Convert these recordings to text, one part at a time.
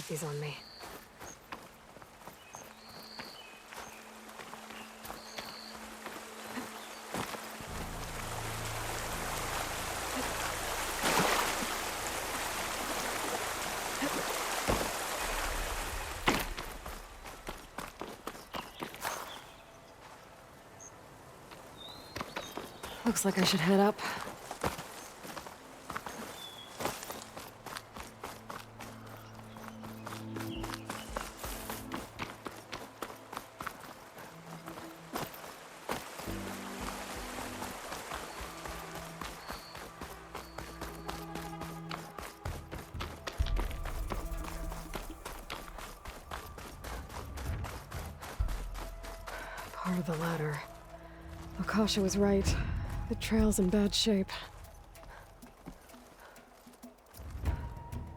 take these on me. Looks like I should head up. Part of the ladder. Akasha was right. The trail's in bad shape.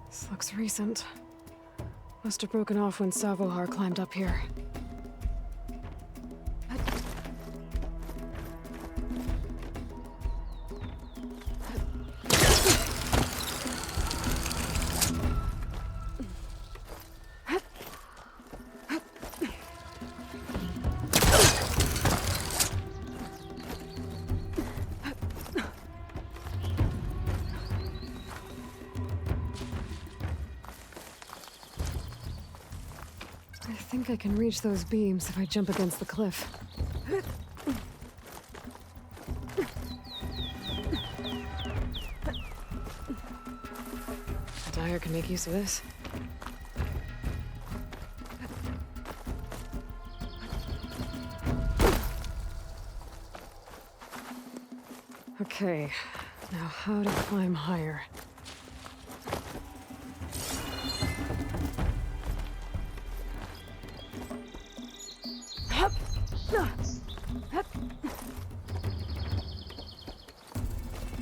This looks recent. Must have broken off when Savohar climbed up here. I think I can reach those beams if I jump against the cliff. A dyer can make use of this. Okay, now how to climb higher.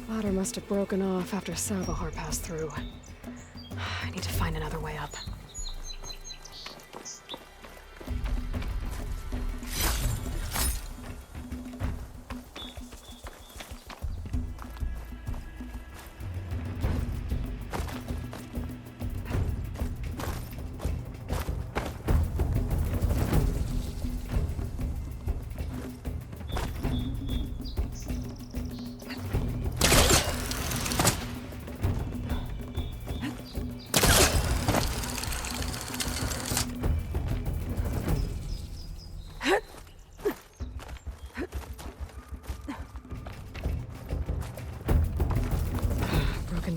Ladder must have broken off after Savohar passed through. I need to find another way up.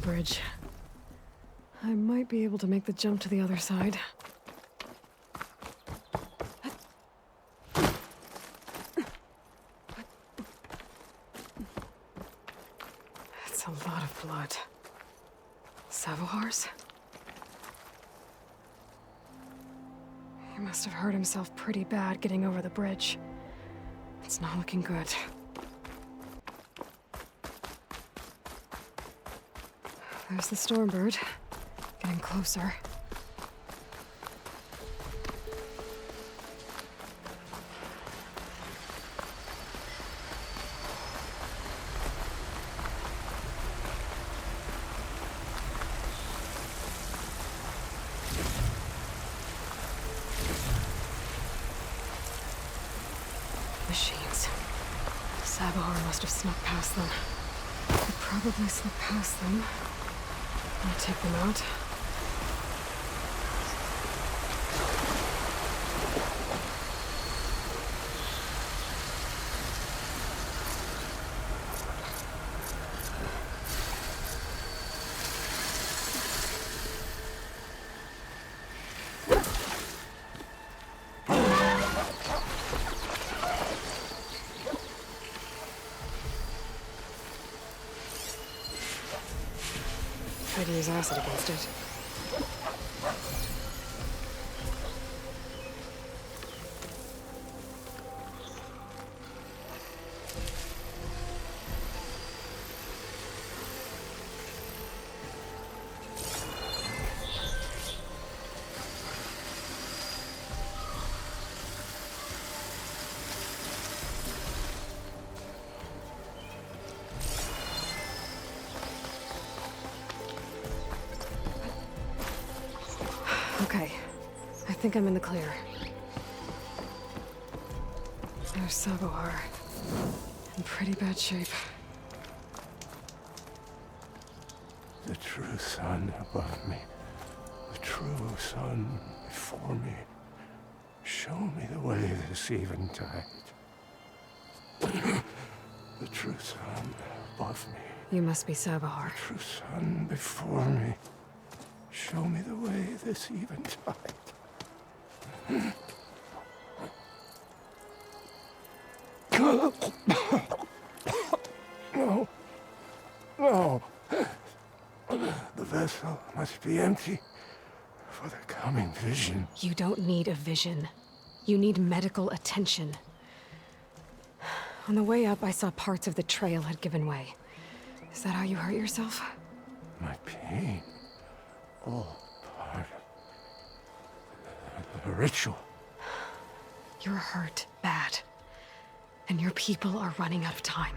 Bridge. I might be able to make the jump to the other side. That's a lot of blood. Savohar's? He must have hurt himself pretty bad getting over the bridge. It's not looking good. There's the Stormbird, getting closer. Machines. Savohar must have snuck past them. Could probably slip past them. I'll take them out. Try to use acid against it. think I'm in the clear. There's Sabohar. In pretty bad shape. The true sun above me. The true sun before me. Show me the way this eventide. The true sun above me. You must be Sabohar. The true sun before me. Show me the way this eventide. No. No. The vessel must be empty for the coming vision. You don't need a vision. You need medical attention. On the way up, I saw parts of the trail had given way. Is that how you hurt yourself? My pain. All part of the ritual. You're hurt bad. And your people are running out of time.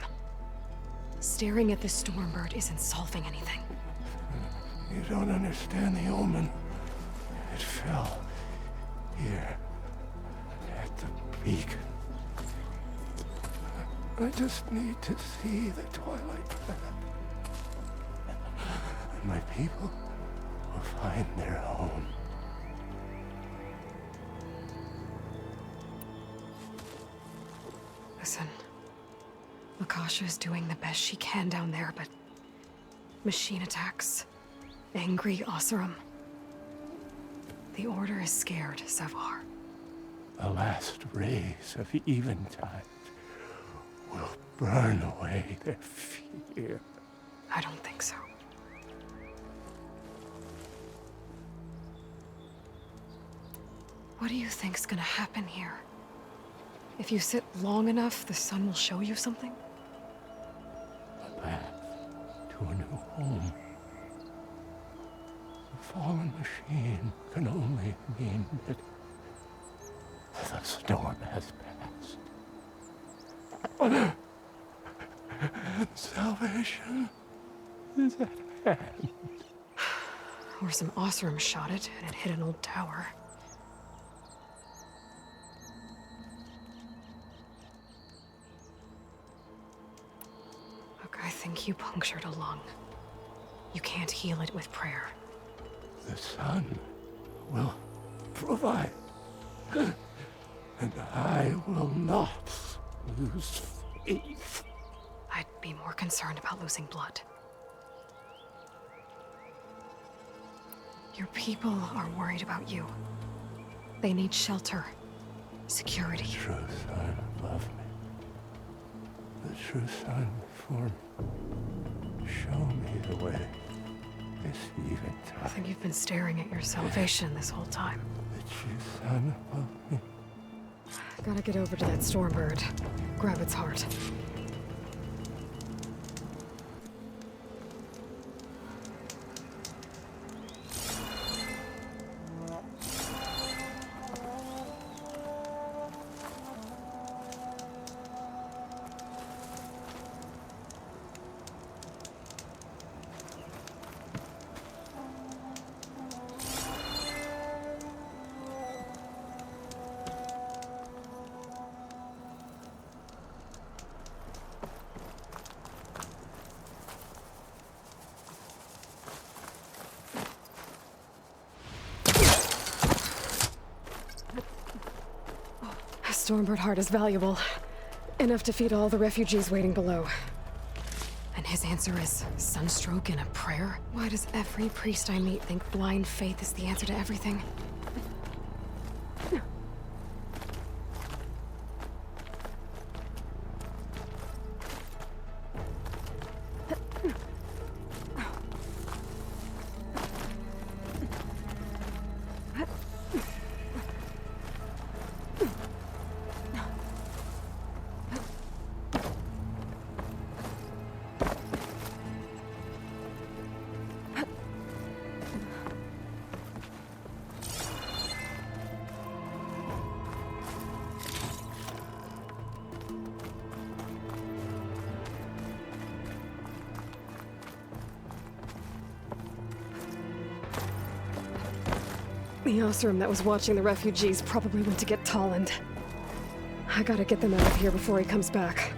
Staring at the Stormbird isn't solving anything. You don't understand the omen. It fell here at the beacon. I just need to see the twilight path. And my people will find their home. Listen, Akasha is doing the best she can down there, but machine attacks, angry Oseram. The Order is scared, Savar. The last rays of eventide will burn away their fear. I don't think so. What do you think's gonna happen here? If you sit long enough, the sun will show you something? A path to a new home. The fallen machine can only mean that the storm has passed. And salvation is at hand. Or some Oseram shot it, and it hit an old tower. Look, I think you punctured a lung. You can't heal it with prayer. The sun will provide. And I will not lose faith. I'd be more concerned about losing blood. Your people are worried about you. They need shelter, security. The true sun above me. The true sun before me. Show me the way. This eventide. I think you've been staring at your salvation this whole time. The true sun above me. Gotta get over to that Stormbird. Grab its heart. Stormbird heart is valuable. Enough to feed all the refugees waiting below. And his answer is sunstroke and a prayer? Why does every priest I meet think blind faith is the answer to everything? The Oseram that was watching the refugees probably went to get Tolland. I gotta get them out of here before he comes back.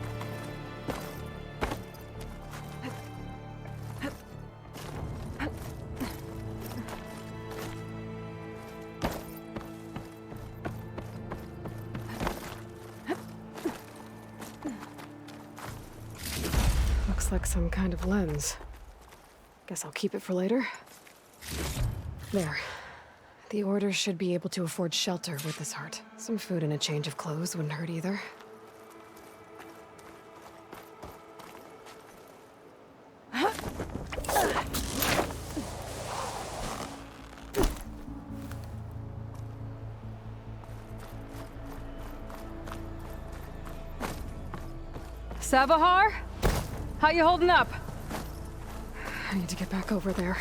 Looks like some kind of lens. Guess I'll keep it for later. There. The Order should be able to afford shelter with this heart. Some food and a change of clothes wouldn't hurt either. Savahar? How you holding up? I need to get back over there.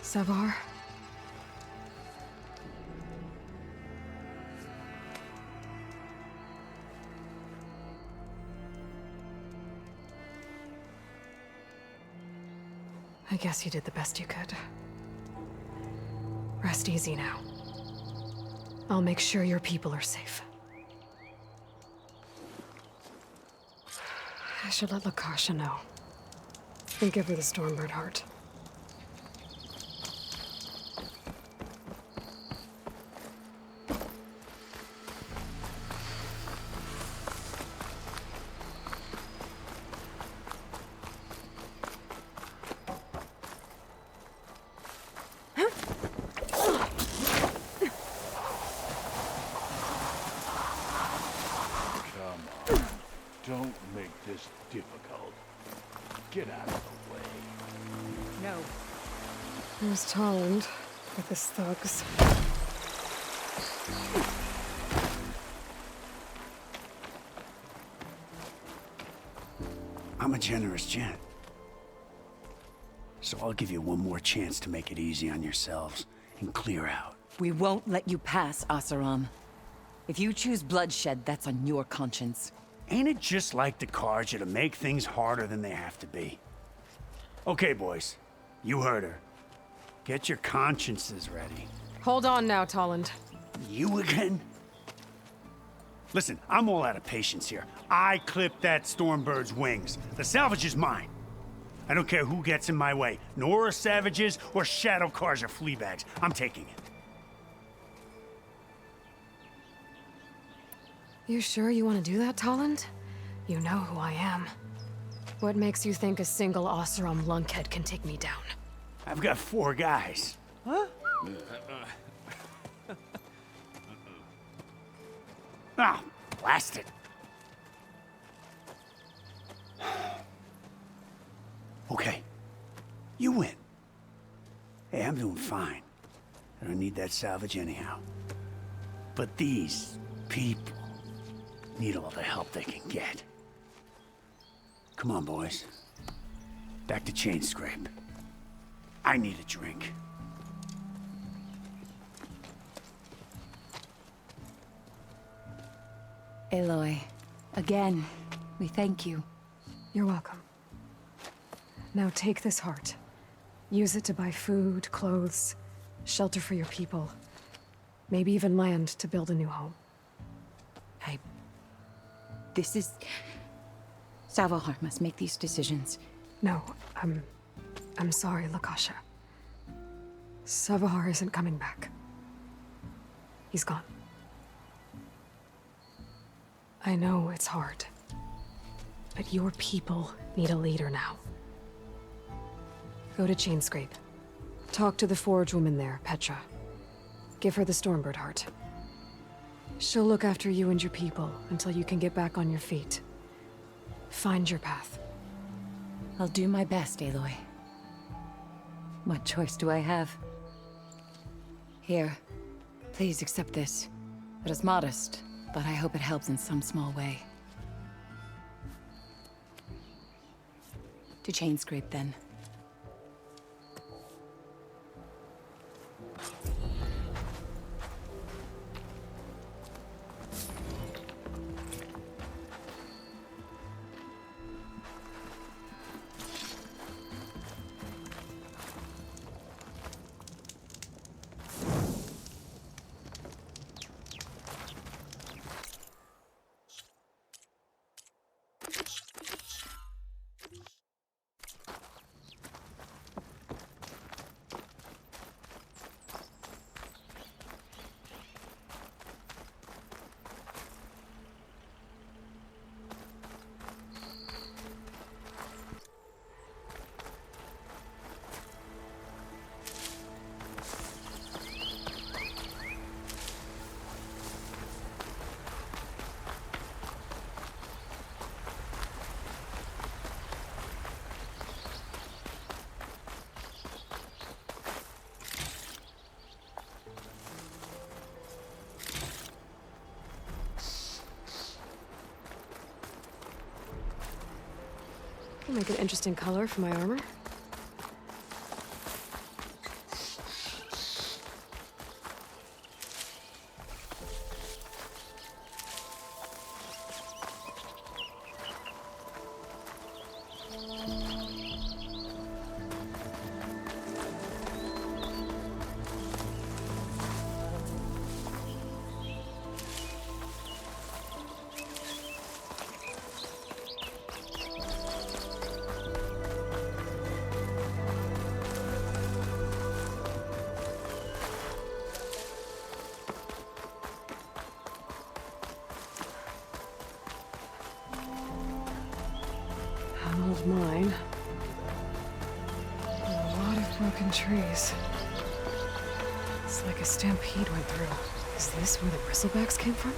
Savahar? I guess you did the best you could. Rest easy now. I'll make sure your people are safe. I should let Lakasha know. And give her the Stormbird heart. Don't make this difficult. Get out of the way. No. There's Tolland with his thugs. I'm a generous gent. So I'll give you one more chance to make it easy on yourselves and clear out. We won't let you pass, Oseram. If you choose bloodshed, that's on your conscience. Ain't it just like the Carja to make things harder than they have to be? Okay, boys. You heard her. Get your consciences ready. Hold on now, Tolland. You again? Listen, I'm all out of patience here. I clipped that Stormbird's wings. The salvage is mine. I don't care who gets in my way. Nora savages or Shadow Carja fleabags. I'm taking it. You sure you want to do that, Tolland? You know who I am. What makes you think a single Oseram lunkhead can take me down? I've got 4 guys. Huh? Ah, blast it. Okay. You win. Hey, I'm doing fine. I don't need that salvage anyhow. But these people need all the help they can get. Come on, boys. Back to Chain Scrape. I need a drink. Aloy, again, we thank you. You're welcome. Now take this heart. Use it to buy food, clothes, shelter for your people. Maybe even land to build a new home. This is... Savahar must make these decisions. No, I'm sorry, Lakasha. Savahar isn't coming back. He's gone. I know it's hard, but your people need a leader now. Go to Chainscrape. Talk to the forge woman there, Petra. Give her the Stormbird heart. She'll look after you and your people until you can get back on your feet. Find your path. I'll do my best, Aloy. What choice do I have? Here, please accept this. It is modest, but I hope it helps in some small way. To Chainscrape, then. Make an interesting color for my armor. An old mine. And a lot of broken trees. It's like a stampede went through. Is this where the bristlebacks came from?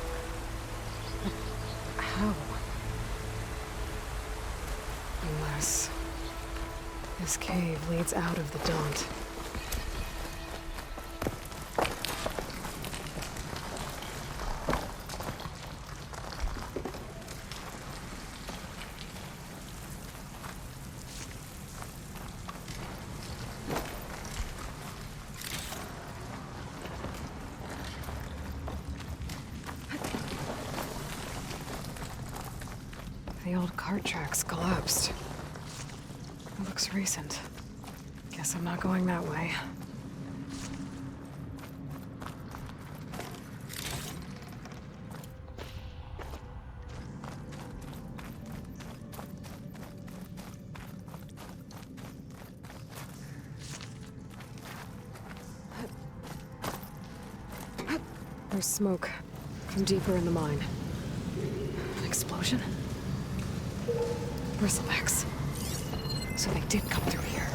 But how? Unless this cave leads out of the Daunt. The old cart tracks collapsed. It looks recent. Guess I'm not going that way. There's smoke from deeper in the mine. An explosion? Bristlebacks. So they did come through here.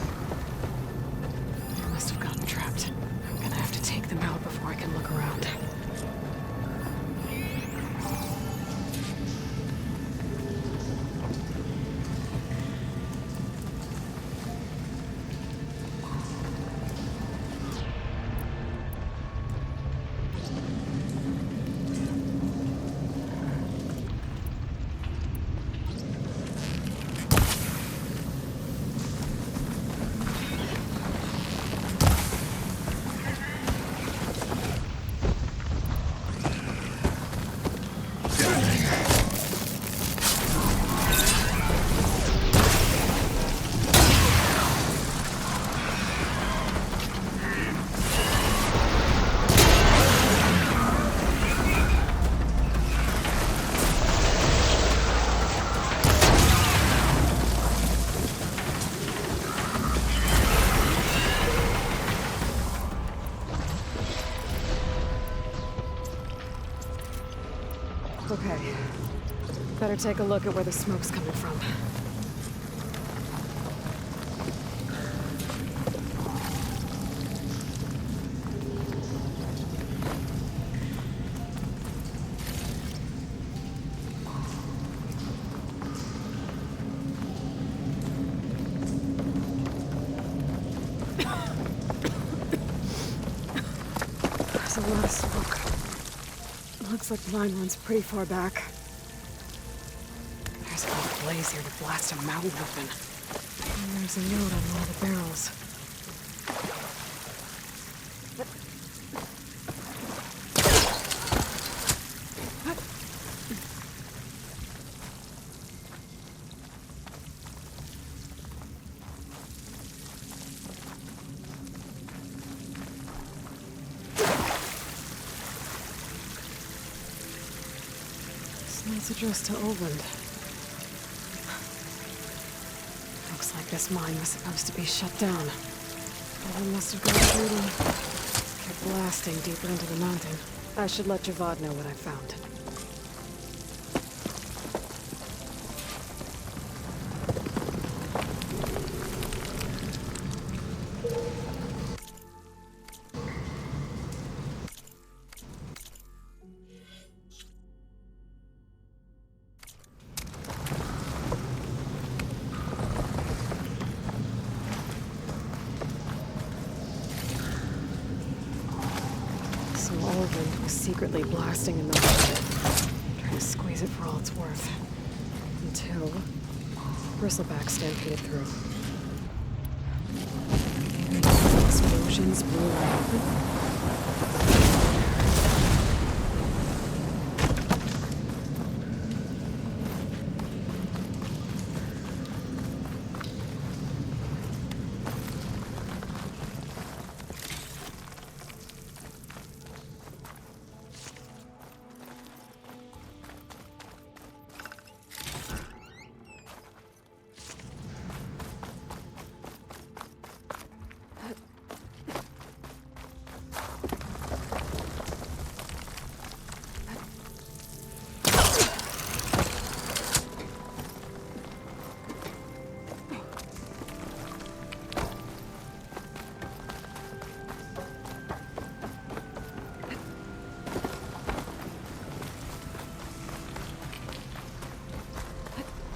They must have gotten trapped. I'm gonna have to take them out before I can look around. Okay. Better take a look at where the smoke's coming from. There's a lot of smoke. Looks like the mine runs pretty far back. There's enough blaze here to blast a mountain open. And there's a note on one of the barrels. It's addressed to Oland. Looks like this mine was supposed to be shut down. Oland must have gone through and kept blasting deeper into the mountain. I should let Javad know what I found. So Oland was secretly blasting in the mine, trying to squeeze it for all it's worth. Until Bristleback stampeded through. Explosions blew wide open.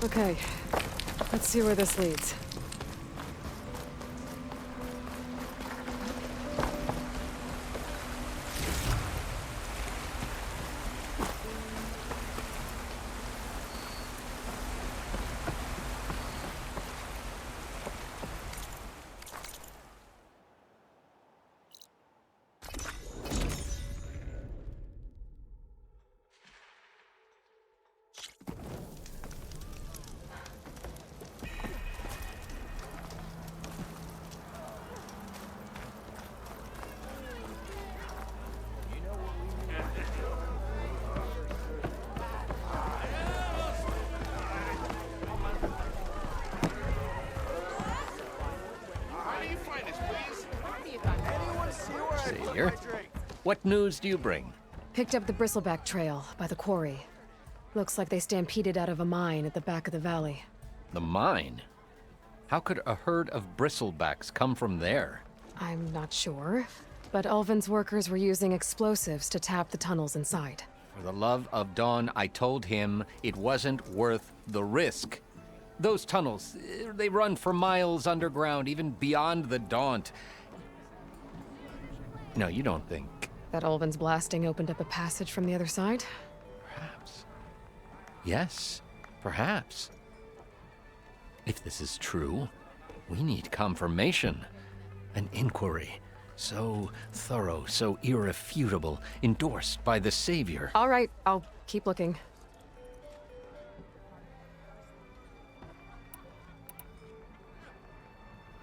Okay, let's see where this leads. Savior, what news do you bring? Picked up the Bristleback trail by the quarry. Looks like they stampeded out of a mine at the back of the valley. The mine? How could a herd of bristlebacks come from there? I'm not sure, but Ulvin's workers were using explosives to tap the tunnels inside. For the love of Dawn, I told him it wasn't worth the risk. Those tunnels, they run for miles underground, even beyond the Daunt. No, you don't think... That Ulvin's blasting opened up a passage from the other side? Perhaps. Yes, perhaps. If this is true, we need confirmation. An inquiry. So thorough, so irrefutable, endorsed by the Savior. All right, I'll keep looking.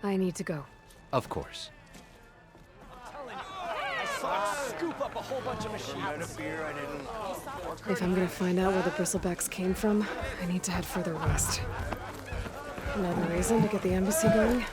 I need to go. Of course. Scoop up a whole bunch of machines. If I'm gonna find out where the bristlebacks came from, I need to head further west. Another reason to get the embassy going?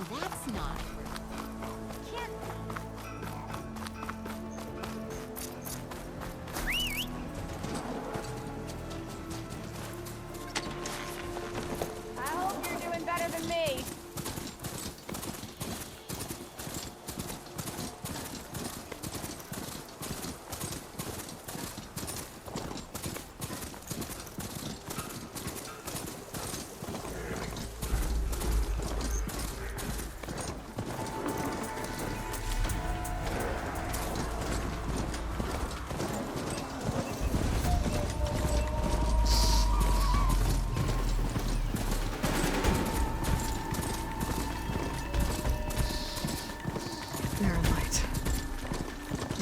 That's not. Can't. I hope you're doing better than me.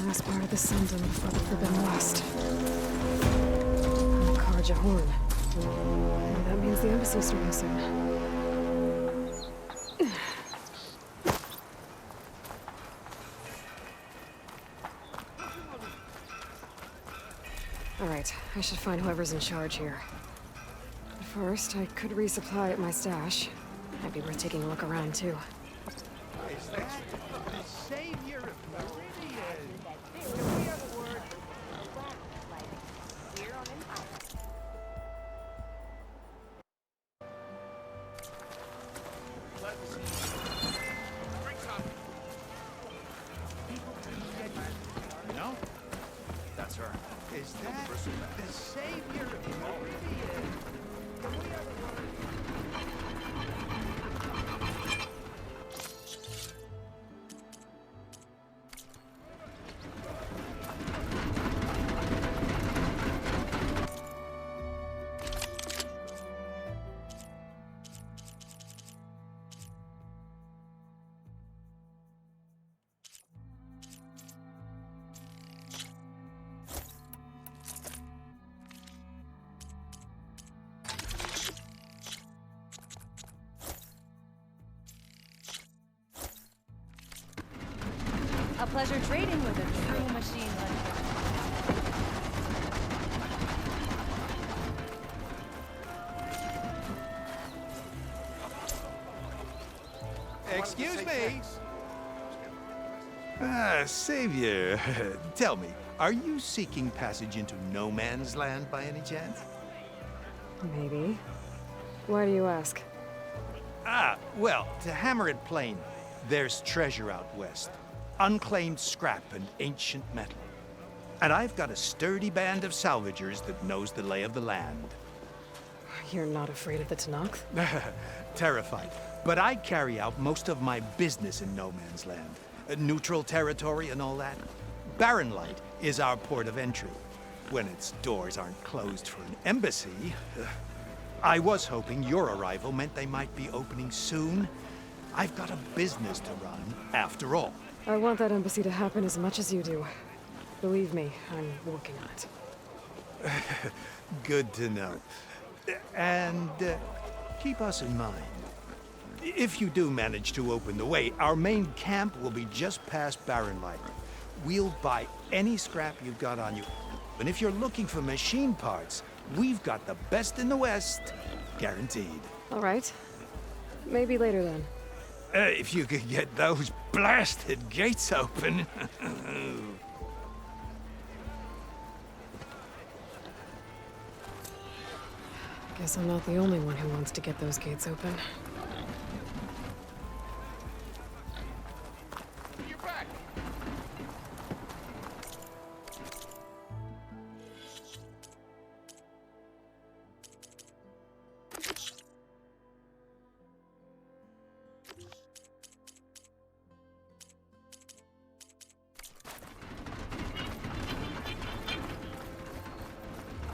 Last part of the Sundom before the Forbidden West. Karja Horn. And that means the embassy's starting soon. Alright, I should find whoever's in charge here. But First, I could resupply at my stash. Might be worth taking a look around, too. Is that the savior of Meridian? Can we have a word? No? That's her. Is that the savior of Meridian? Can we have a word? A pleasure trading with a true machine like that. Excuse me. Savior, tell me, are you seeking passage into no man's land by any chance? Maybe. Why do you ask? Well, to hammer it plain, there's treasure out west. Unclaimed scrap and ancient metal. And I've got a sturdy band of salvagers that knows the lay of the land. You're not afraid of the Tanakh? Terrified. But I carry out most of my business in no man's land. Neutral territory and all that. Barren Light is our port of entry. When its doors aren't closed for an embassy. I was hoping your arrival meant they might be opening soon. I've got a business to run, after all. I want that embassy to happen as much as you do. Believe me, I'm working on it. Good to know. And keep us in mind. If you do manage to open the way, our main camp will be just past Barren Light. We'll buy any scrap you've got on you. And if you're looking for machine parts, we've got the best in the West, guaranteed. All right. Maybe later then. If you could get those blasted gates open. Guess I'm not the only one who wants to get those gates open. You're back.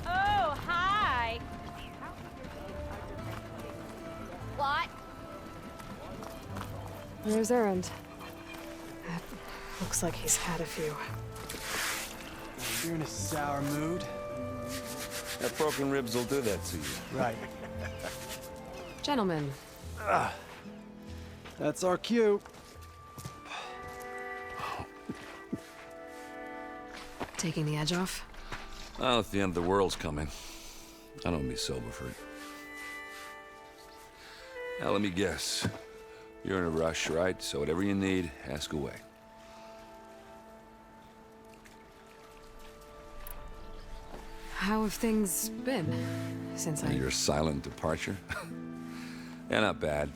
Oh, hi! What? There's Erend. Looks like he's had a few. You're in a sour mood. That broken ribs will do that to you. Right. Gentlemen, That's our cue. taking the edge off? Oh, if the end of the world's coming, I don't be sober for it. Now, let me guess. You're in a rush, right? So whatever you need, ask away. How have things been since I... Your silent departure? Yeah, not bad.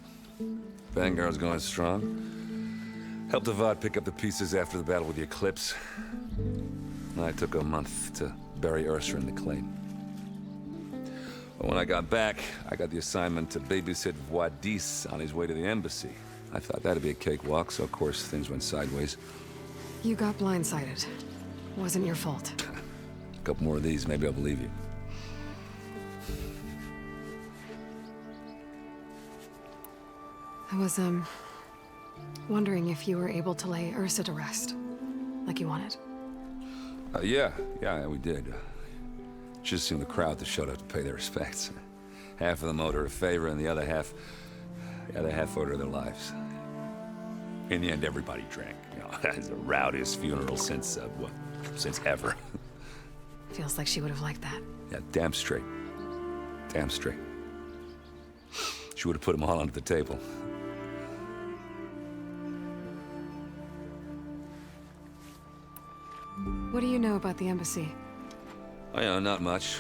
Vanguard's going strong. Helped Avad pick up the pieces after the battle with the Eclipse. I took a month to bury Ursa in the claim. But when I got back, I got the assignment to babysit Wadis on his way to the embassy. I thought that'd be a cakewalk, so of course things went sideways. You got blindsided. Wasn't your fault. A couple more of these, maybe I'll believe you. I was, wondering if you were able to lay Ursa to rest, like you wanted. Yeah, we did. Just seemed the crowd that showed up to pay their respects. Half of them owed her a favor, and the other half owed her their lives. In the end, everybody drank. You know, it's the rowdiest funeral since ever. Feels like she would have liked that. Yeah, damn straight. Damn straight. She would have put them all under the table. What do you know about the embassy? Oh, yeah, not much.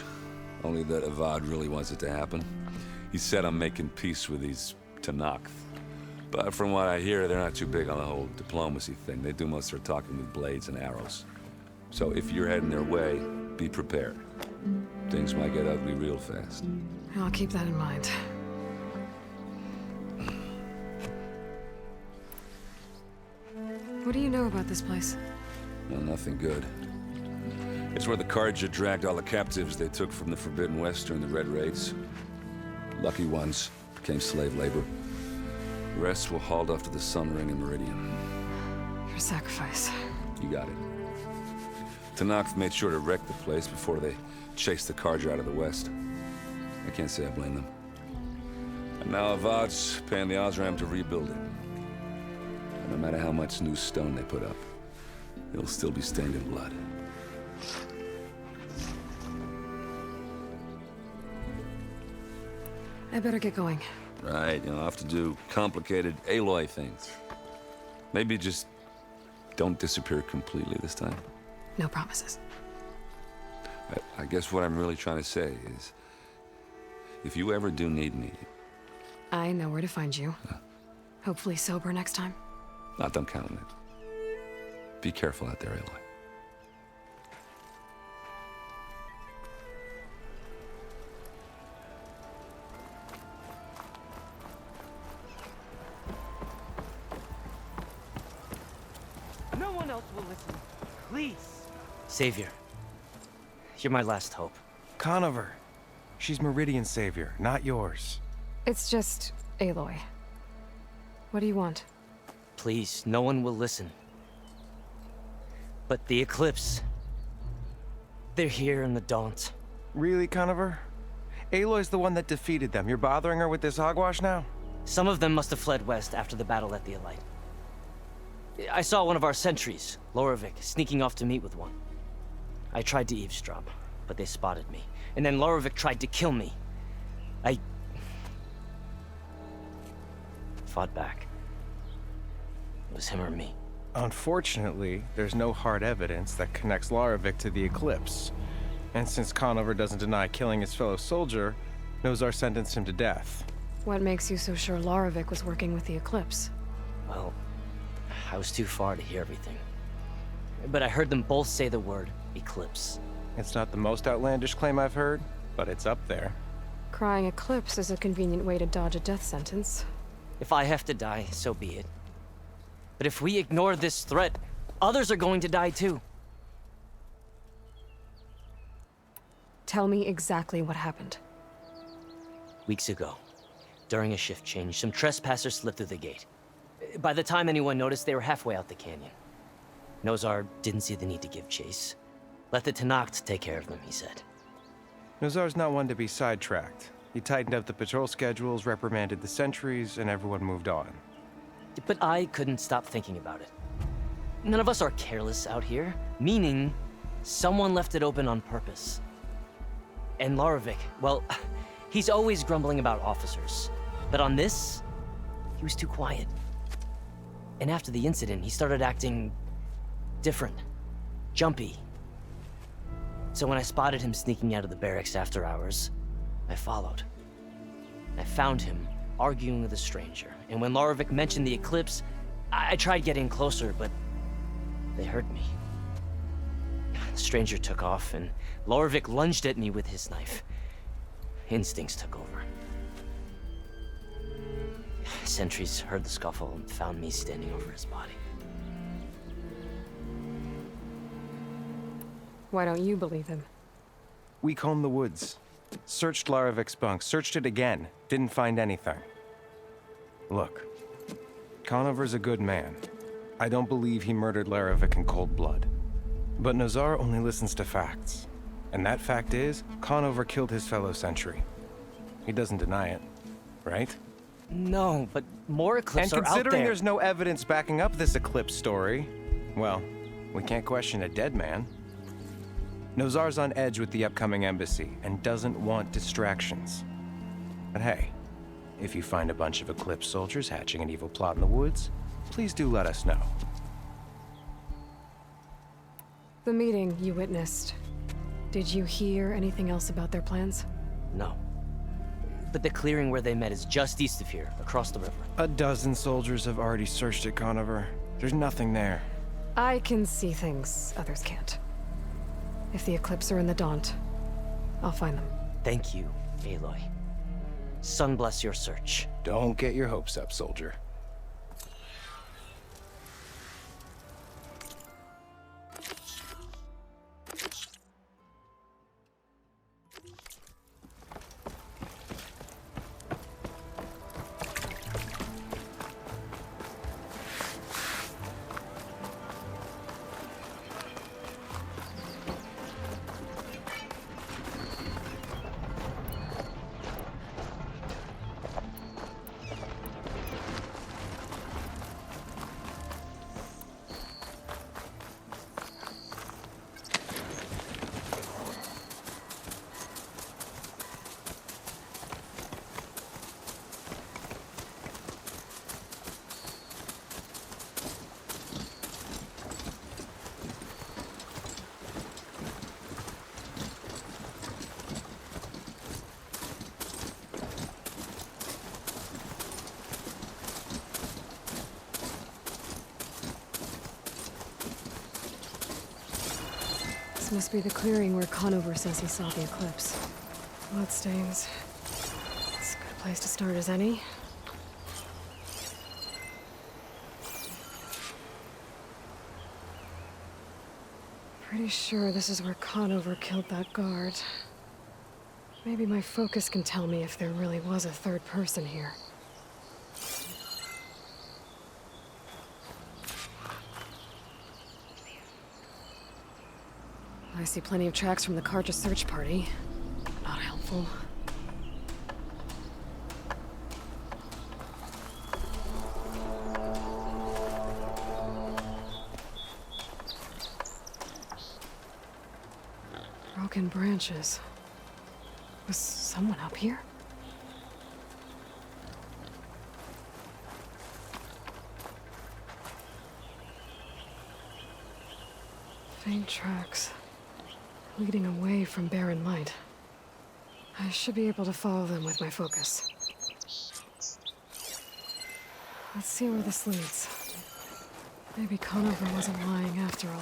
Only that Avad really wants it to happen. He said I'm making peace with these Tanakh. But from what I hear, they're not too big on the whole diplomacy thing. They do most of their talking with blades and arrows. So if you're heading their way, be prepared. Things might get ugly real fast. I'll keep that in mind. What do you know about this place? Well, nothing good. It's where the Carja dragged all the captives they took from the Forbidden West during the Red Raids. Lucky ones became slave labor. The rest were hauled off to the Sun Ring and Meridian. Your sacrifice. You got it. Tanakh made sure to wreck the place before they chased the Carja out of the West. I can't say I blame them. And now Avad's paying the Osram to rebuild it. And no matter how much new stone they put up, it'll still be stained in blood. I better get going. Right, I'll have to do complicated Aloy things. Maybe just don't disappear completely this time. No promises. I guess what I'm really trying to say is, if you ever do need me... I know where to find you. Hopefully sober next time. Not done counting it. Be careful out there, Aloy. No one else will listen. Please. Savior. You're my last hope. Conover. She's Meridian's savior, not yours. It's just Aloy. What do you want? Please, no one will listen. But the Eclipse... they're here in the Daunt. Really, Conover? Aloy's the one that defeated them. You're bothering her with this hogwash now? Some of them must have fled west after the battle at the Elite. I saw one of our sentries, Loravik, sneaking off to meet with one. I tried to eavesdrop, but they spotted me. And then Loravik tried to kill me. I... fought back. It was him or me. Unfortunately, there's no hard evidence that connects Loravik to the Eclipse. And since Conover doesn't deny killing his fellow soldier, Nozar sentenced him to death. What makes you so sure Loravik was working with the Eclipse? Well, I was too far to hear everything. But I heard them both say the word Eclipse. It's not the most outlandish claim I've heard, but it's up there. Crying Eclipse is a convenient way to dodge a death sentence. If I have to die, so be it. But if we ignore this threat, others are going to die too. Tell me exactly what happened. Weeks ago, during a shift change, some trespassers slipped through the gate. By the time anyone noticed, they were halfway out the canyon. Nozar didn't see the need to give chase. Let the Tanakh take care of them, he said. Nozar's not one to be sidetracked. He tightened up the patrol schedules, reprimanded the sentries, and everyone moved on. But I couldn't stop thinking about it. None of us are careless out here, meaning someone left it open on purpose. And Loravik, well, he's always grumbling about officers. But on this, he was too quiet. And after the incident, he started acting different, jumpy. So when I spotted him sneaking out of the barracks after hours, I followed. I found him arguing with a stranger. And when Loravik mentioned the Eclipse, I tried getting closer, but they heard me. The stranger took off, and Loravik lunged at me with his knife. Instincts took over. Sentries heard the scuffle and found me standing over his body. Why don't you believe him? We combed the woods. Searched Laravik's bunk, searched it again. Didn't find anything. Look, Conover's a good man. I don't believe he murdered Laravik in cold blood. But Nozar only listens to facts. And that fact is, Conover killed his fellow sentry. He doesn't deny it, right? No, but more Eclipse are out there. And considering there's no evidence backing up this Eclipse story, well, we can't question a dead man. Nozar's on edge with the upcoming embassy and doesn't want distractions. But hey, If you find a bunch of Eclipse soldiers hatching an evil plot in the woods, please do let us know. The meeting you witnessed. Did you hear anything else about their plans? No. But the clearing where they met is just east of here, across the river. A dozen soldiers have already searched it, Conover. There's nothing there. I can see things others can't. If the Eclipse are in the Daunt, I'll find them. Thank you, Aloy. Sun bless your search. Don't get your hopes up, soldier. This must be the clearing where Conover says he saw the Eclipse. Bloodstains. It's a good place to start as any. Pretty sure this is where Conover killed that guard. Maybe my focus can tell me if there really was a third person here. I see plenty of tracks from the Carja search party. Not helpful. Broken branches. Was someone up here? Faint tracks. Leading away from barren light. I should be able to follow them with my focus. Let's see where this leads. Maybe Conover wasn't lying after all.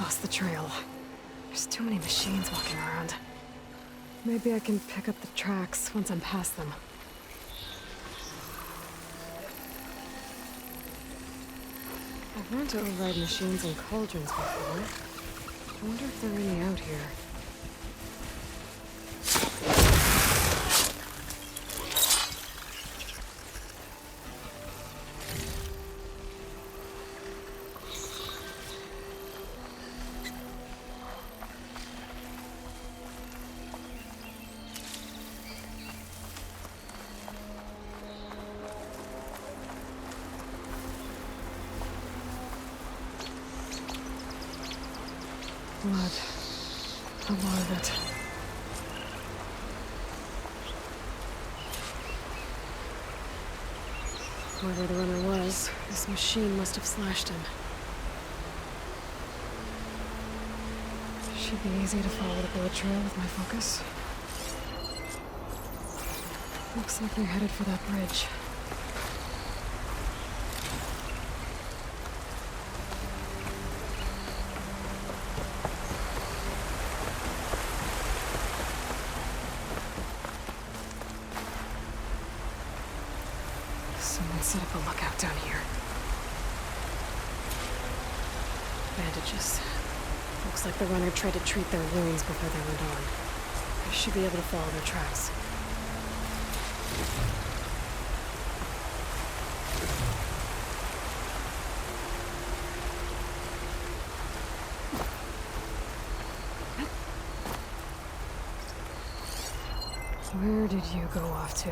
Lost the trail. There's too many machines walking around. Maybe I can pick up the tracks once I'm past them. I've learned to override machines and cauldrons before. I wonder if there are any out here. Blood. A lot of it. Whoever the runner was, this machine must have slashed him. Should be easy to follow the bullet trail with my focus. Looks like they're headed for that bridge. Someone set up a lookout down here. Bandages. Looks like the runner tried to treat their wounds before they went on. I should be able to follow their tracks. Where did you go off to?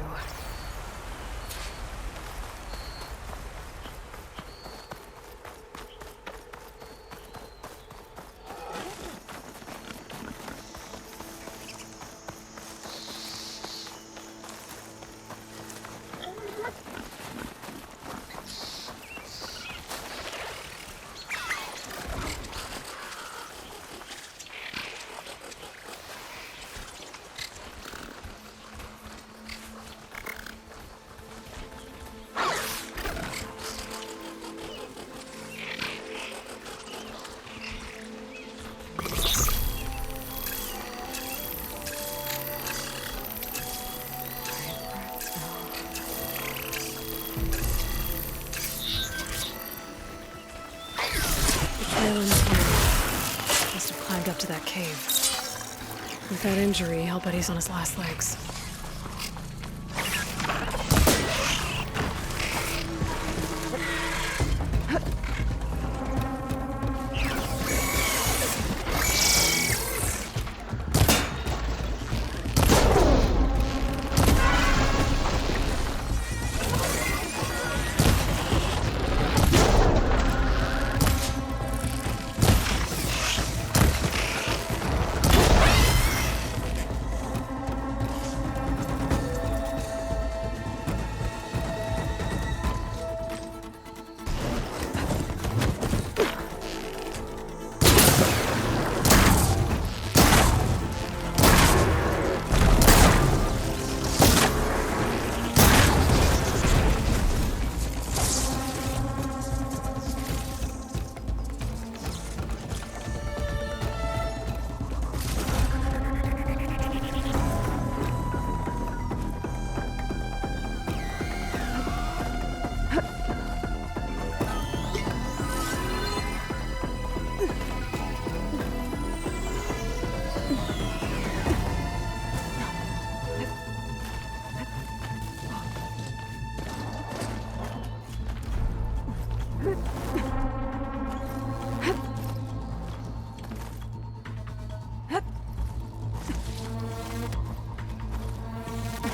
to that cave. With that injury, I'll bet he's on his last legs.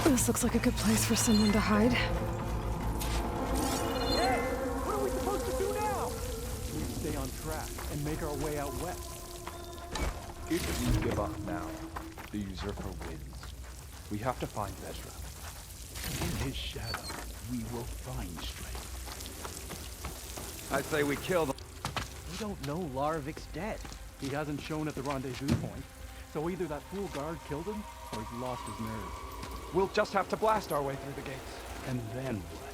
This looks like a good place for someone to hide. Hey! What are we supposed to do now? We stay on track and make our way out west. If we give up now, the usurper wins. We have to find Vezra. In his shadow, we will find strength. I say we kill them. We don't know Larvik's dead. He hasn't shown at the rendezvous point. So either that fool guard killed him, or he's lost his nerve. We'll just have to blast our way through the gates. And then what?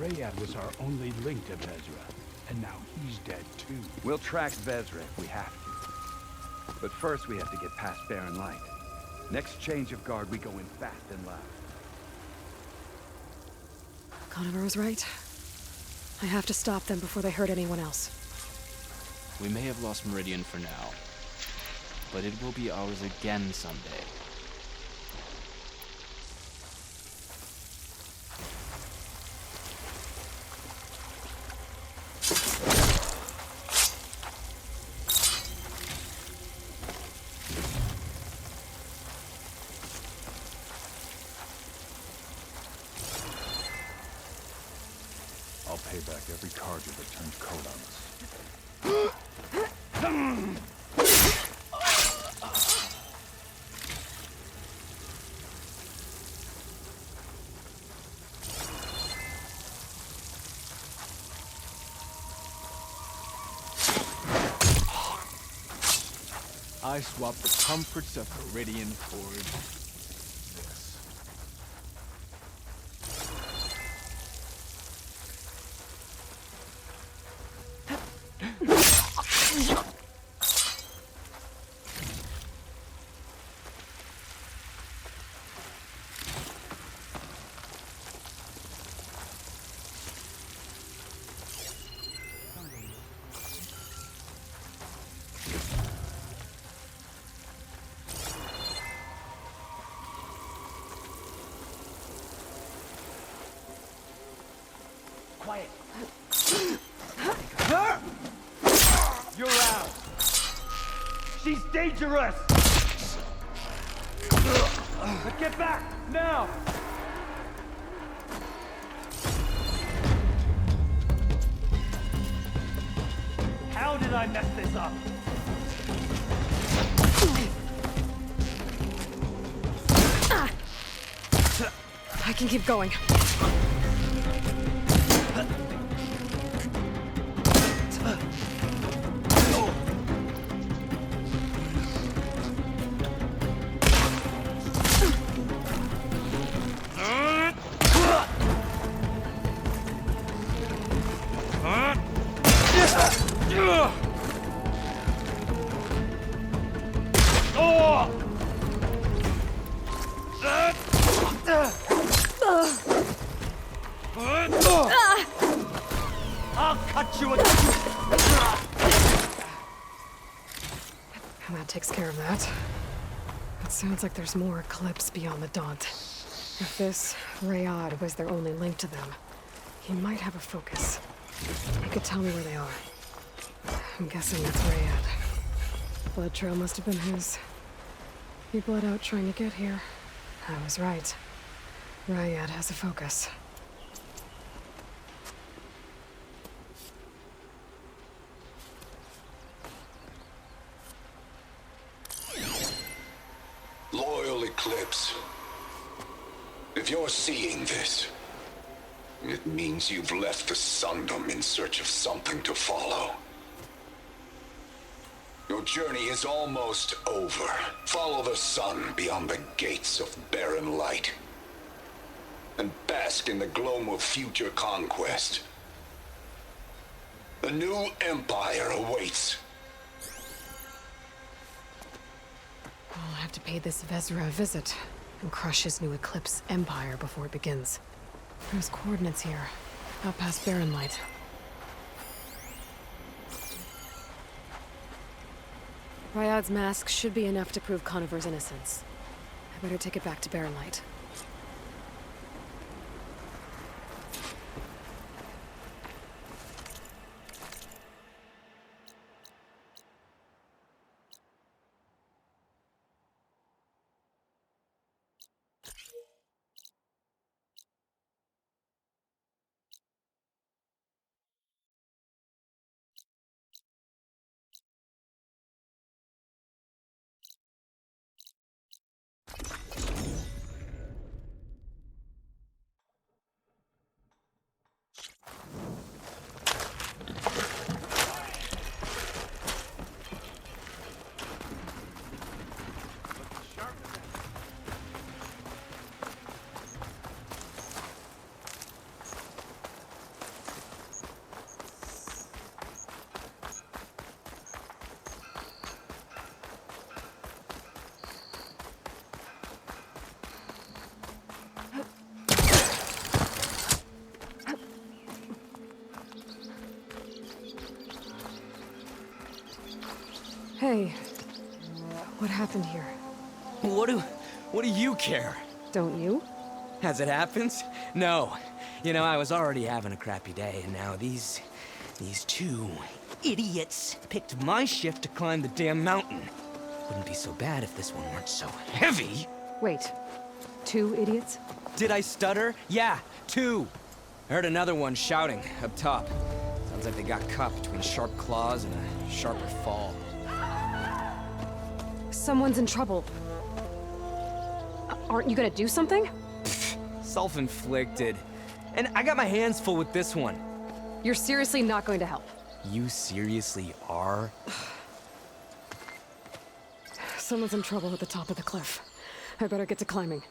Rayad was our only link to Vezra, and now he's dead too. We'll track Vezra if we have to. But first we have to get past Barren Light. Next change of guard, we go in fast and loud. Conover was right. I have to stop them before they hurt anyone else. We may have lost Meridian for now, but it will be ours again someday. I'll pay back every Carja that turned coat on us. I swapped the comforts of Meridian for this. Quiet. You're out! She's dangerous! But get back, now! How did I mess this up? I can keep going. I'll cut you a... And that takes care of that. It sounds like there's more Eclipse beyond the Daunt. If this Rayad was their only link to them, he might have a focus. He could tell me where they are. I'm guessing that's Rayad. Blood trail must have been his. He bled out trying to get here. I was right. Rayad has a focus. Loyal Eclipse. If you're seeing this, it means you've left the Sundom in search of something to follow. Your journey is almost over. Follow the sun beyond the gates of barren light, and bask in the gloam of future conquest. A new empire awaits. I'll have to pay this Vezra a visit and crush his new Eclipse empire before it begins. There's coordinates here, out past Barren Light. Ryad's mask should be enough to prove Conover's innocence. I better take it back to Barren Light. Hey, what happened here? What do you care? Don't you? As it happens? No. You know, I was already having a crappy day, and now these two idiots picked my shift to climb the damn mountain. Wouldn't be so bad if this one weren't so heavy. Wait, 2 idiots? Did I stutter? Yeah, 2. I heard another one shouting up top. Sounds like they got caught between sharp claws and a sharper fall. Someone's in trouble. Aren't you gonna do something? Self-inflicted. And I got my hands full with this one. You're seriously not going to help? You seriously are? Someone's in trouble at the top of the cliff. I better get to climbing.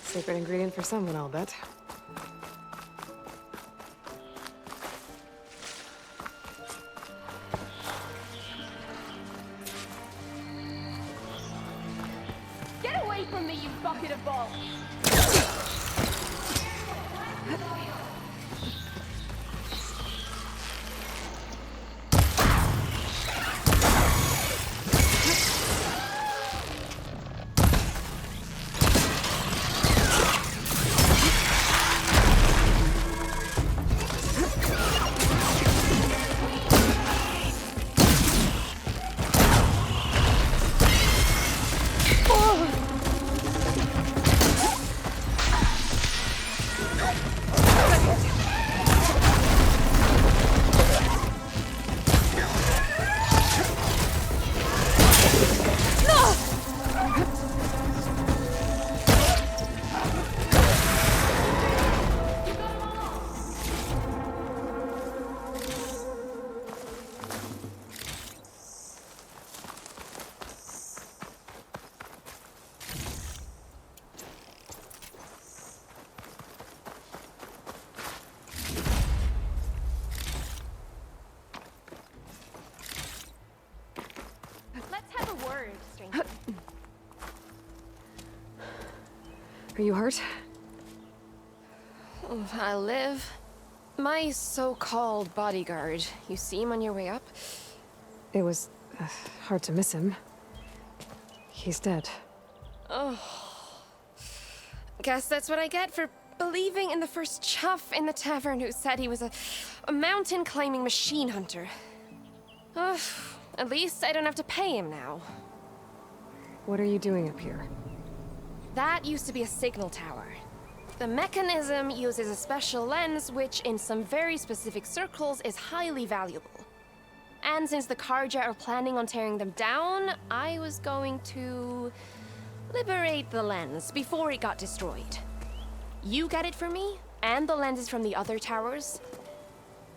Secret ingredient for someone, I'll bet. Get away from me, you bucket of balls! Are you hurt? I live. My so-called bodyguard. You see him on your way up? It was hard to miss him. He's dead. Oh. Guess that's what I get for believing in the first chuff in the tavern who said he was a mountain-climbing machine hunter. At least I don't have to pay him now. What are you doing up here? That used to be a signal tower. The mechanism uses a special lens which, in some very specific circles, is highly valuable. And since the Carja are planning on tearing them down, I was going to liberate the lens before it got destroyed. You get it for me, and the lenses from the other towers.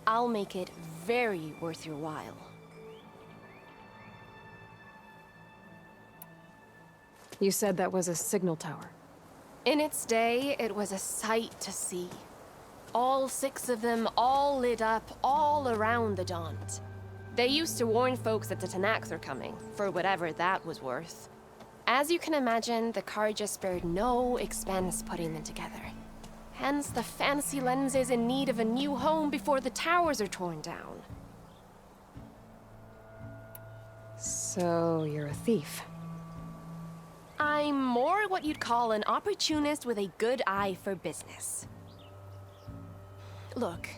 I'll make it very worth your while. You said that was a signal tower. In its day, it was a sight to see. All 6 of them, all lit up, all around the Daunt. They used to warn folks that the Tanakhs are coming, for whatever that was worth. As you can imagine, the Carja spared no expense putting them together. Hence the fancy lenses in need of a new home before the towers are torn down. So, you're a thief. I'm more what you'd call an opportunist with a good eye for business. Look,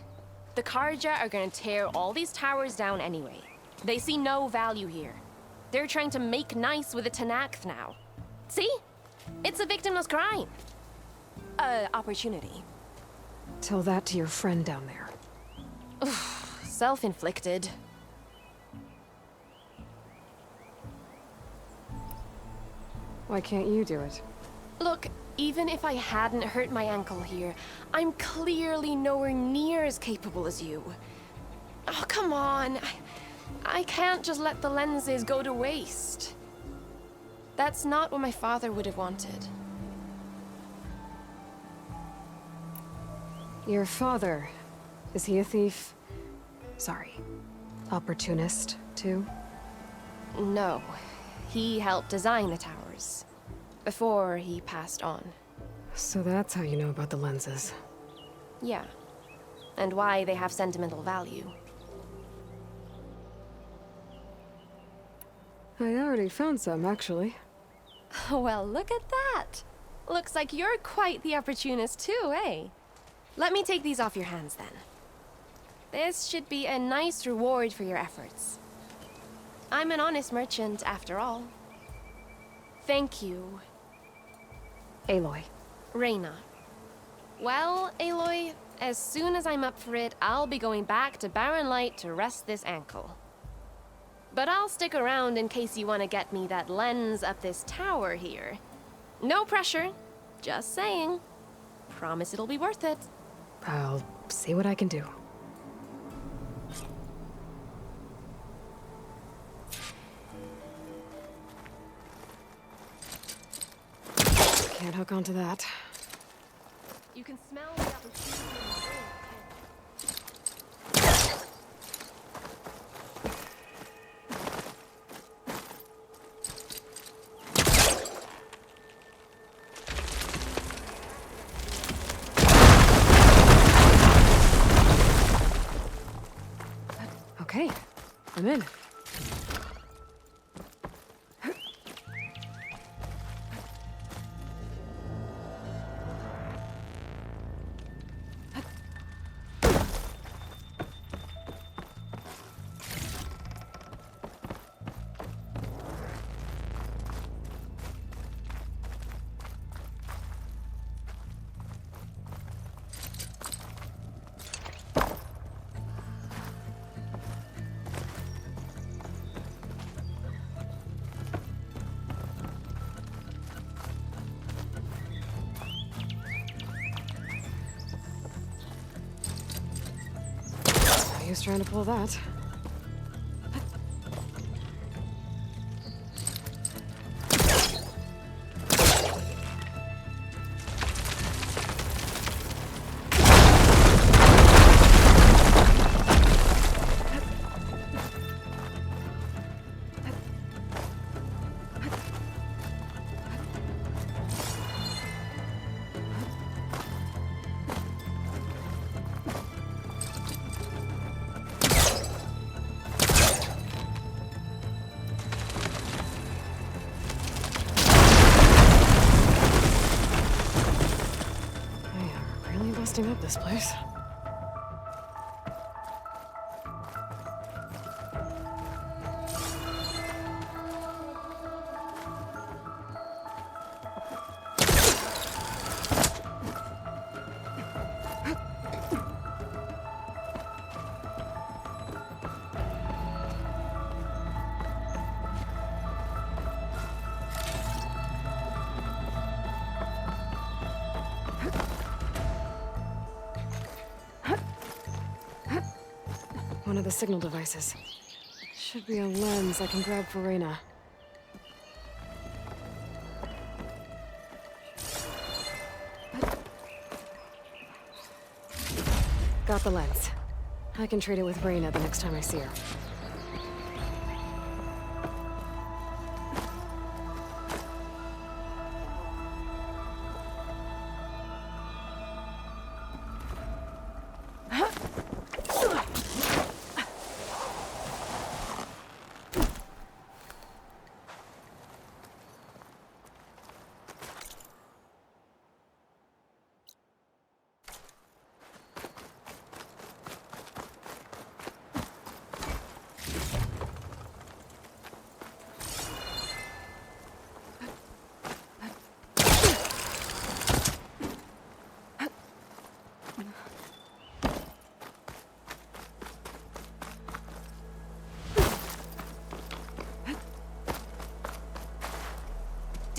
the Carja are gonna tear all these towers down anyway. They see no value here. They're trying to make nice with the Tanakh now. See? It's a victimless crime. Opportunity. Tell that to your friend down there. Self-inflicted. Why can't you do it? Look, even if I hadn't hurt my ankle here, I'm clearly nowhere near as capable as you. Oh, come on. I can't just let the lenses go to waste. That's not what my father would have wanted. Your father, is he a thief? Sorry, opportunist, too? No. He helped design the towers. Before he passed on. So that's how you know about the lenses. Yeah. And why they have sentimental value. I already found some, actually. Well, look at that. Looks like you're quite the opportunist too, eh? Let me take these off your hands then. This should be a nice reward for your efforts. I'm an honest merchant, after all. Thank you. Aloy. Reyna. Well, Aloy, as soon as I'm up for it, I'll be going back to Barren Light to rest this ankle. But I'll stick around in case you want to get me that lens up this tower here. No pressure. Just saying. Promise it'll be worth it. I'll see what I can do. Can't hook onto that. You can smell the opportunity in the air. Okay, I'm in. He was trying to pull that. busting up this place. One of the signal devices. Should be a lens I can grab for Reyna. Got the lens. I can trade it with Reyna the next time I see her.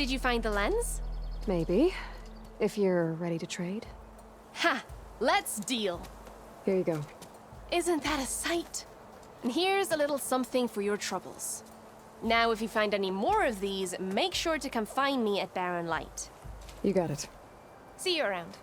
Did you find the lens? Maybe. If you're ready to trade. Ha! Let's deal! Here you go. Isn't that a sight? And here's a little something for your troubles. Now, if you find any more of these, make sure to come find me at Barren Light. You got it. See you around.